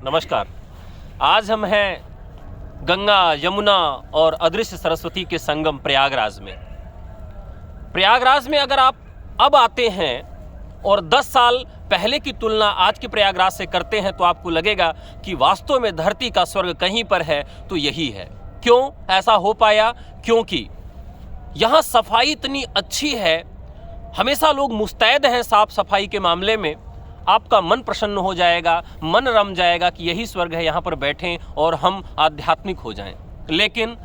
नमस्कार। आज हम हैं गंगा, यमुना और अदृश्य सरस्वती के संगम प्रयागराज में। प्रयागराज में अगर आप अब आते हैं और 10 साल पहले की तुलना आज के प्रयागराज से करते हैं तो आपको लगेगा कि वास्तव में धरती का स्वर्ग कहीं पर है तो यही है। क्यों ऐसा हो पाया? क्योंकि यहाँ सफाई इतनी अच्छी है, हमेशा लोग मुस्तैद हैं साफ सफाई के मामले में। आपका मन प्रसन्न हो जाएगा, मन रम जाएगा कि यही स्वर्ग है, यहाँ पर बैठें और हम आध्यात्मिक हो जाएं। लेकिन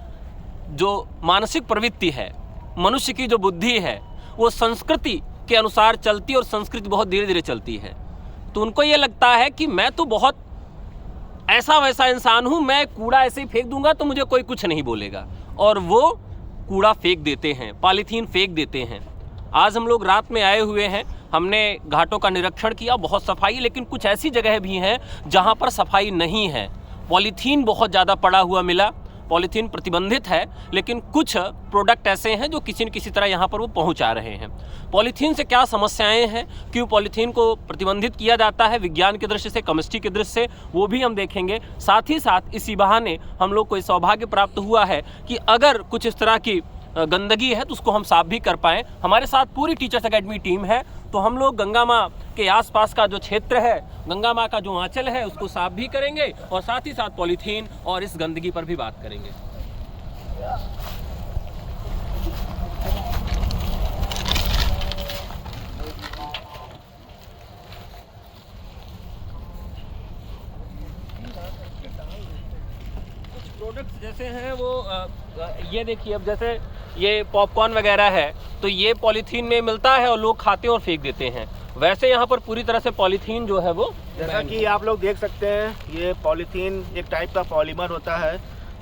जो मानसिक प्रवृत्ति है, मनुष्य की जो बुद्धि है, वो संस्कृति के अनुसार चलती और संस्कृति बहुत धीरे धीरे चलती है। तो उनको ये लगता है कि मैं तो बहुत ऐसा वैसा इंसान हूँ, मैं कूड़ा ऐसे ही फेंक दूंगा तो मुझे कोई कुछ नहीं बोलेगा, और वो कूड़ा फेंक देते हैं, पॉलीथीन फेंक देते हैं। आज हम लोग रात में आए हुए हैं, हमने घाटों का निरीक्षण किया, बहुत सफाई, लेकिन कुछ ऐसी जगह भी हैं जहां पर सफाई नहीं है। पॉलीथीन बहुत ज़्यादा पड़ा हुआ मिला। पॉलीथीन प्रतिबंधित है, लेकिन कुछ प्रोडक्ट ऐसे हैं जो किसी न किसी तरह यहाँ पर वो पहुँचा रहे हैं। पॉलीथीन से क्या समस्याएं हैं, क्यों पॉलीथीन को प्रतिबंधित किया जाता है विज्ञान की दृष्टि से, केमिस्ट्री की दृष्टि से, वो भी हम देखेंगे। साथ ही साथ इसी बहाने हम लोग को सौभाग्य प्राप्त हुआ है कि अगर कुछ इस तरह की गंदगी है तो उसको हम साफ भी कर पाएँ। हमारे साथ पूरी टीचर्स एकेडमी टीम है, तो हम लोग गंगा माँ के आसपास का जो क्षेत्र है, गंगा माँ का जो आंचल है, उसको साफ भी करेंगे और साथ ही साथ पॉलीथीन और इस गंदगी पर भी बात करेंगे। कुछ प्रोडक्ट्स जैसे हैं वो ये देखिए, अब जैसे ये पॉपकॉर्न वगैरह है तो ये पॉलीथीन में मिलता है और लोग खाते हैं और फेंक देते हैं। वैसे यहाँ पर पूरी तरह से पॉलीथीन जो है वो, जैसा कि आप लोग देख सकते हैं, ये पॉलीथीन एक टाइप का पॉलीमर होता है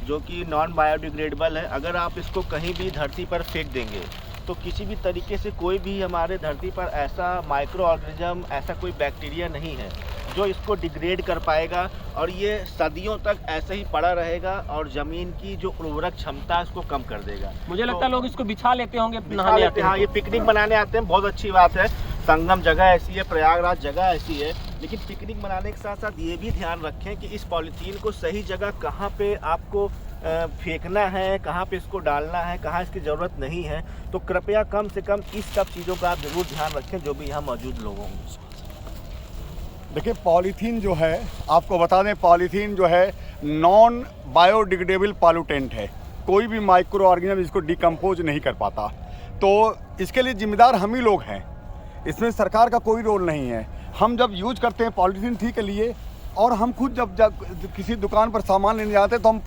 जो कि नॉन बायोडिग्रेडेबल है। अगर आप इसको कहीं भी धरती पर फेंक देंगे तो किसी भी तरीके से कोई भी हमारे धरती पर ऐसा माइक्रो ऑर्गेनिज्म, ऐसा कोई बैक्टीरिया नहीं है जो इसको डिग्रेड कर पाएगा, और ये सदियों तक ऐसे ही पड़ा रहेगा और ज़मीन की जो उर्वरक क्षमता है उसको कम कर देगा। मुझे लगता है लोग इसको बिछा लेते होंगे, बिछा लेते हैं। हाँ, ये पिकनिक मनाने आते हैं, बहुत अच्छी बात है। संगम जगह ऐसी है, प्रयागराज जगह ऐसी है, लेकिन पिकनिक मनाने के साथ साथ ये भी ध्यान रखें कि इस पॉलीथीन को सही जगह कहाँ पे आपको फेंकना है, कहाँ पे इसको डालना है, कहाँ इसकी ज़रूरत नहीं है। तो कृपया कम से कम इस सब चीज़ों का आप ज़रूर ध्यान रखें जो भी यहाँ मौजूद लोग होंगे। देखिए, पॉलीथीन जो है, आपको बता दें, पॉलीथीन जो है नॉन बायोडिग्रेडेबल पॉल्यूटेंट है। कोई भी माइक्रो ऑर्गेनिज्म इसको डिकम्पोज नहीं कर पाता, तो इसके लिए जिम्मेदार हम ही लोग हैं। इसमें सरकार का कोई रोल नहीं है। हम जब यूज करते हैं पॉलीथीन ठीक के लिए, और हम खुद जब किसी दुकान पर सामान लेने जाते हैं तो हम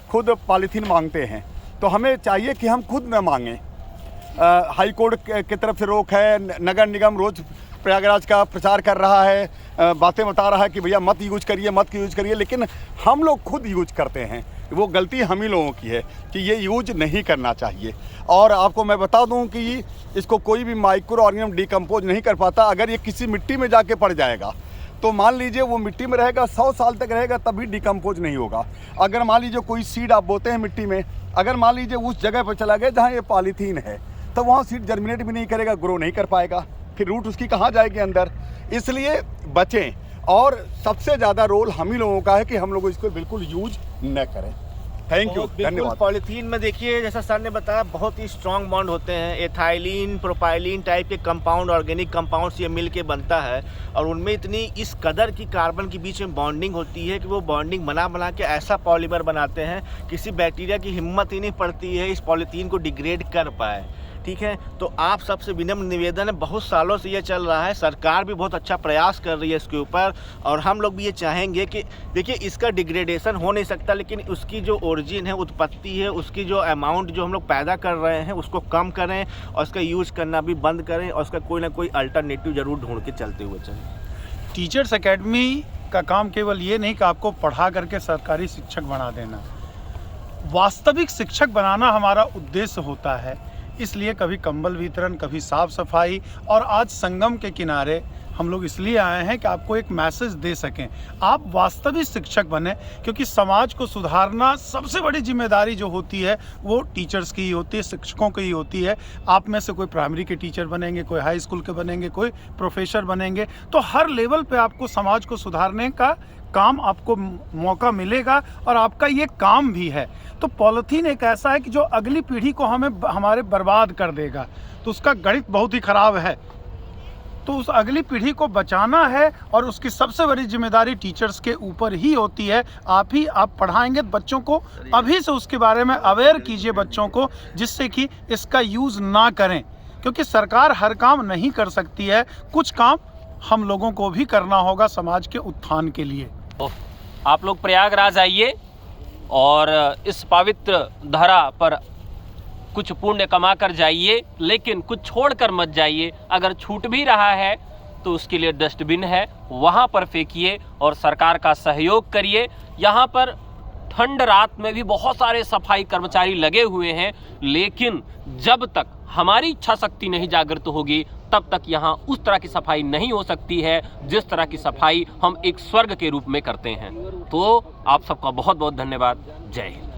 खुद पॉलीथीन मांगते हैं, तो हमें चाहिए कि हम खुद न मांगें। हाई कोर्ट की तरफ से रोक है, नगर निगम रोज़ प्रयागराज का प्रचार कर रहा है, बातें बता रहा है कि भैया मत यूज करिए, लेकिन हम लोग खुद यूज करते हैं। वो गलती हम ही लोगों की है कि ये यूज नहीं करना चाहिए। और आपको मैं बता दूं कि इसको कोई भी माइक्रो ऑर्गेनिज्म डिकम्पोज नहीं कर पाता। अगर ये किसी मिट्टी में जाके पड़ जाएगा तो मान लीजिए वो मिट्टी में रहेगा, 100 साल तक रहेगा, तभी डिकम्पोज नहीं होगा। अगर मान लीजिए कोई सीड आप बोते हैं मिट्टी में, अगर मान लीजिए उस जगह पर चला गया जहाँ ये पॉलीथीन है, तो वहाँ सीड जर्मिनेट भी नहीं करेगा, ग्रो नहीं कर पाएगा, फिर रूट उसकी कहाँ जाएगी अंदर। इसलिए बचें, और सबसे ज़्यादा रोल हम ही लोगों का है कि हम लोग इसको बिल्कुल यूज न करें। थैंक यू, धन्यवाद। पॉलीथीन में देखिए, जैसा सर ने बताया, बहुत ही स्ट्रॉन्ग बॉन्ड होते हैं। एथाइलिन, प्रोपाइलिन टाइप के कंपाउंड, ऑर्गेनिक कंपाउंड्स ये मिल के बनता है, और उनमें इतनी इस कदर की कार्बन के बीच में बॉन्डिंग होती है कि वो बॉन्डिंग बना के ऐसा पॉलीमर बनाते हैं, किसी बैक्टीरिया की हिम्मत ही नहीं पड़ती है इस पॉलीथीन को डिग्रेड कर पाए। ठीक है, तो आप सबसे विनम्र निवेदन है, बहुत सालों से ये चल रहा है, सरकार भी बहुत अच्छा प्रयास कर रही है इसके ऊपर, और हम लोग भी ये चाहेंगे कि देखिए, इसका डिग्रेडेशन हो नहीं सकता, लेकिन उसकी जो ओरिजिन है, उत्पत्ति है, उसकी जो अमाउंट जो हम लोग पैदा कर रहे हैं उसको कम करें, और उसका यूज़ करना भी बंद करें, और उसका कोई ना कोई अल्टरनेटिव ज़रूर ढूंढ के चलते हुए चलें। टीचर्स एकेडमी का काम केवल ये नहीं कि आपको पढ़ा करके सरकारी शिक्षक बना देना, वास्तविक शिक्षक बनाना हमारा उद्देश्य होता है। इसलिए कभी कंबल वितरण, कभी साफ सफाई, और आज संगम के किनारे हम लोग इसलिए आए हैं कि आपको एक मैसेज दे सकें, आप वास्तविक शिक्षक बने, क्योंकि समाज को सुधारना सबसे बड़ी जिम्मेदारी जो होती है वो टीचर्स की ही होती है, शिक्षकों की ही होती है। आप में से कोई प्राइमरी के टीचर बनेंगे, कोई हाई स्कूल के बनेंगे, कोई प्रोफेसर बनेंगे, तो हर लेवल पे आपको समाज को सुधारने का काम आपको मौका मिलेगा और आपका ये काम भी है। तो पॉलीथीन एक ऐसा है कि जो अगली पीढ़ी को हमारे बर्बाद कर देगा, तो उसका गणित बहुत ही खराब है। तो उस अगली पीढ़ी को बचाना है और उसकी सबसे बड़ी जिम्मेदारी टीचर्स के ऊपर ही होती है। आप पढ़ाएंगे बच्चों को, अभी से उसके बारे में अवेयर कीजिए बच्चों को, जिससे कि इसका यूज़ ना करें, क्योंकि सरकार हर काम नहीं कर सकती है, कुछ काम हम लोगों को भी करना होगा समाज के उत्थान के लिए। आप लोग प्रयागराज आइए और इस पवित्र धरा पर कुछ पुण्य कमा कर जाइए, लेकिन कुछ छोड़ कर मत जाइए। अगर छूट भी रहा है तो उसके लिए डस्टबिन है, वहाँ पर फेंकिए और सरकार का सहयोग करिए। यहाँ पर ठंड रात में भी बहुत सारे सफाई कर्मचारी लगे हुए हैं, लेकिन जब तक हमारी इच्छा शक्ति नहीं जागृत होगी तब तक यहाँ उस तरह की सफाई नहीं हो सकती है जिस तरह की सफाई हम एक स्वर्ग के रूप में करते हैं। तो आप सबका बहुत बहुत धन्यवाद। जय हिंद।